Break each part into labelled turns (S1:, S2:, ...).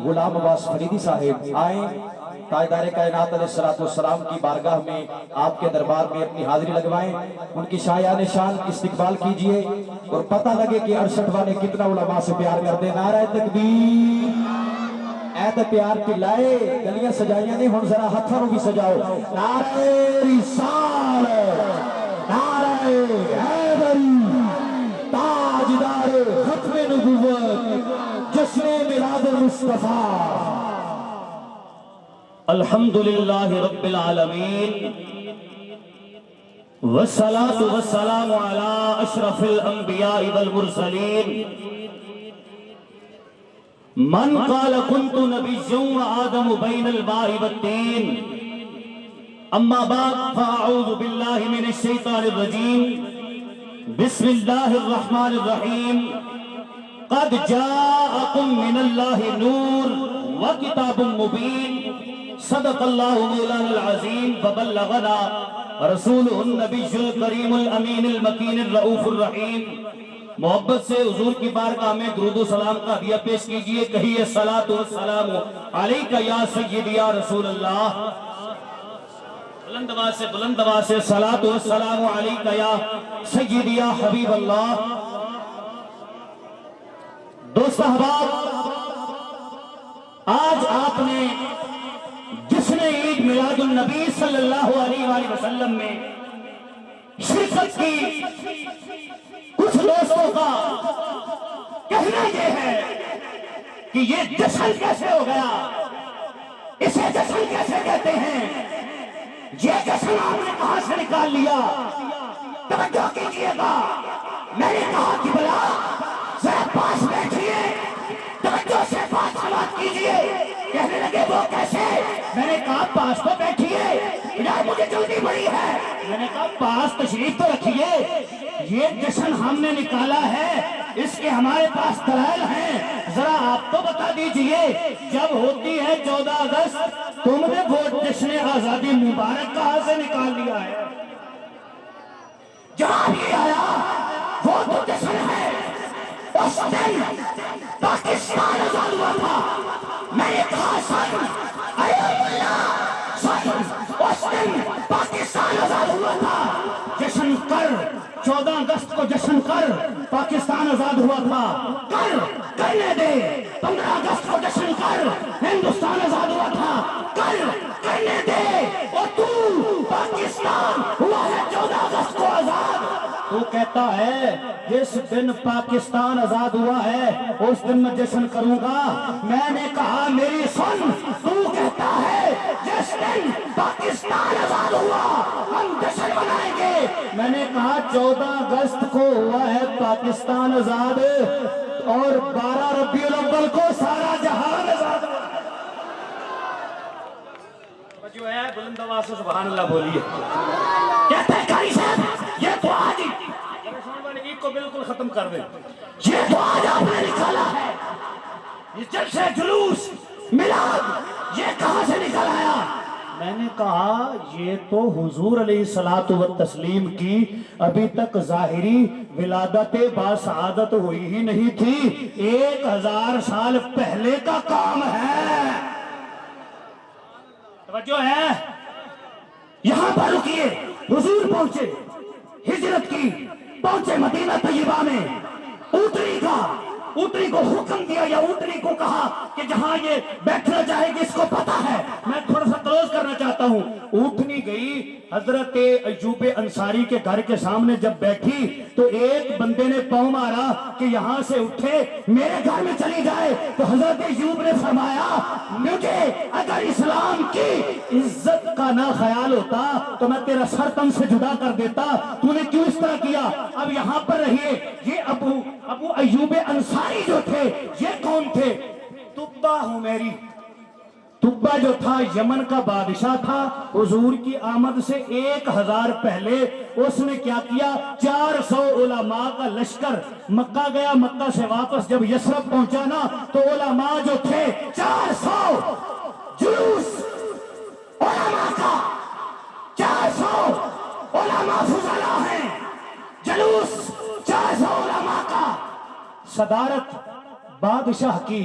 S1: غلام عباس فریدی صاحب آئیں تاجدار کائنات علیہ السلام کی بارگاہ میں آپ کے دربار میں اپنی حاضری لگوائیں، ان کی شایان شان استقبال کیجئے اور پتہ لگے کہ 68 نے کتنا علماء سے پیار کر دے۔ نعرہ تکبیر، اے تے پیار کی لائے گلیاں سجائیاں نے، ہن ذرا ہتھاں بھی سجاؤ۔ نعرہ رسالت، نعرہ حیدری، تاجدار ختم نبوت، جشن میلاد المصطفیٰ۔
S2: الحمدللہ رب العالمین والصلاة والسلام علی اشرف الانبیاء والمرسلین من قال كنت نبيا وآدم بين الماء والطين اما بعد فاعوذ باللہ من الشیطان الرجیم بسم اللہ الرحمن الرحیم قد جاءکم من اللہ نور وکتاب مبین صدق اللہ مولانا العظیم وبلغنا رسولہ النبی الکریم الامین المکین الرؤوف الرحیم۔ محبت سے حضور کی بارگاہ میں درود و سلام کا ہدیہ پیش کیجئے، کہیے الصلاۃ والسلام علیک یا سیدی یا رسول اللہ۔ بلند آواز سے الصلاۃ والسلام علیک یا سیدی یا حبیب اللہ۔ دوست احباب، آج آپ نے جشن عید میلاد النبی صلی اللہ علیہ وآلہ وسلم میں شرکت کی، کچھ دوستوں کا کہنا یہ ہے کہ یہ جشن کیسے ہو گیا، اسے جشن کیسے کہتے ہیں، یہ جشن آپ نے کہاں سے نکال لیا؟ توجہ کیجئے گا، میں نے کہا کہ بلا ذرا پاس بیٹھیے، توجہ سے بات سماعت کیجئے۔ کہنے لگے وہ کیسے؟ میں نے کہا پاس تو بیٹھیے، ادھر مجھے جلدی بڑی ہے۔ میں نے کہا پاس تشریف تو رکھیے، یہ جشن ہم نے نکالا ہے، اس کے ہمارے پاس دلائل ہیں، ذرا آپ تو بتا دیجئے۔ جب ہوتی ہے 14 اگست تم نے وہ جشن آزادی مبارک کہاں سے نکال لیا ہے؟ جواب یہ آیا وہ تو جشن ہے اس دن پاکستان آزاد ہوا تھا۔ میں نے کہا سن ایوب اللہ سن، اس دن پاکستان آزاد ہوا تھا، جشن کر 14 اگست کو جشن کر، پاکستان آزاد ہوا تھا، کرنے دے۔ 15 اگست کو جشن کر، ہندوستان آزاد ہوا تھا، کرنے دے۔ اور تو پاکستان ہوا ہے 14 اگست کو آزاد، تو کہتا ہے جس دن پاکستان آزاد ہوا ہے اس دن میں جشن کروں گا۔ میں نے کہا میری سن، تو کہتا ہے جس دن پاکستان آزاد ہوا ہم جشن منائیں گے۔ میں نے کہا 14 اگست کو ہوا ہے پاکستان آزاد اور 12 ربیع الاول کو سارا جہان آزاد ہوا۔ جو ہے بلند آواز سے سبحان اللہ بولیے۔ کہتے ہیں قاری صاحب یہ تو آج عید کو بالکل ختم کر دیں، یہ تو آج آپ نے نکالا ہے، یہ جلسے جلوس میلاد یہ کہاں سے نکل آیا؟ میں نے کہا یہ تو حضور علیہ الصلوۃ والتسلیم کی ابھی تک ظاہری ولادت باسعادت ہوئی ہی نہیں تھی، 1000 سال پہلے کا کام ہے۔ توجہ ہے، یہاں پر رکیے، حضور پہنچے، ہجرت کی، پہنچے مدینہ طیبہ میں، اونٹنی کو حکم دیا یا اونٹنی کو کہا کہ جہاں یہ بیٹھنا چاہے گی اس کو پتا ہے۔ میں تھوڑا سا کلوز کرنا چاہتا ہوں۔ اونٹنی گئی حضرت ایوب انصاری کے گھر کے سامنے، جب بیٹھی تو ایک بندے نے پاؤں مارا کہ یہاں سے اٹھے میرے گھر میں چلی جائے، تو حضرت ایوب نے فرمایا مجھے اگر اسلام کی عزت کا نہ خیال ہوتا تو میں تیرا سر تن سے جدا کر دیتا، تو نے کیوں اس طرح کیا؟ اب یہاں پر رہیے، یہ ابو ایوب انصاری جو تھے یہ کون تھے؟ تبا حمیری۔ تبا جو تھا یمن کا بادشاہ تھا، حضور کی آمد سے 1000 پہلے اس نے کیا کیا؟ 400 علماء کا لشکر مکہ گیا، مکہ سے واپس جب یثرب پہنچا نا تو علماء جو تھے 400 جلوس علماء کا، 400 علماء فضلاء ہیں، جلوس 400 علماء کا، صدارت بادشاہ کی،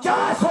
S2: 400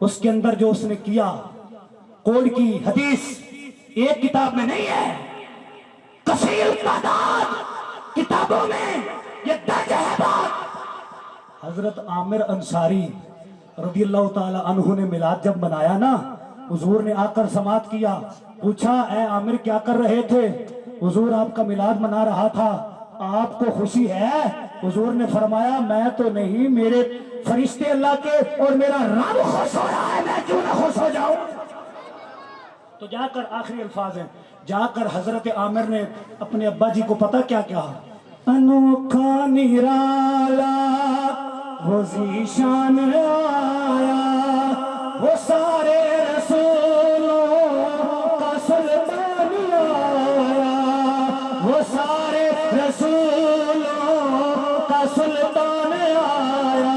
S2: اس کے اندر جو اس نے کیا کوڑ کی حدیث ایک کتاب میں نہیں ہے، کثیر تعداد کتابوں میں یہ درج ہے بات۔ حضرت عامر انصاری رضی اللہ تعالی عنہ نے میلاد جب منایا نا، حضور نے آ کر سماعت کیا، پوچھا اے عامر کیا کر رہے تھے؟ حضور آپ کا میلاد منا رہا تھا، آپ کو خوشی ہے؟ حضور نے فرمایا میں تو نہیں، میرے فرشتے اللہ کے اور میرا رب خوش ہو رہا ہے، میں کیوں نہ خوش ہو جاؤں؟ تو جا کر آخری الفاظ ہیں، جا کر حضرت عامر نے اپنے ابا جی کو پتہ کیا کہا؟ انوکھا نرالا وہ ذیشان آیا، وہ سارے رسولوں کا سلطان آیا، وہ سارے رسولوں کا سلطان آیا،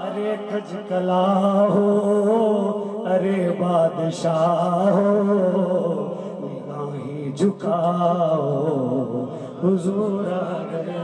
S2: ارے کھج کلا ہو ارے بادشاہ ہو، نگاہیں جھکاؤ حضور آ گئے۔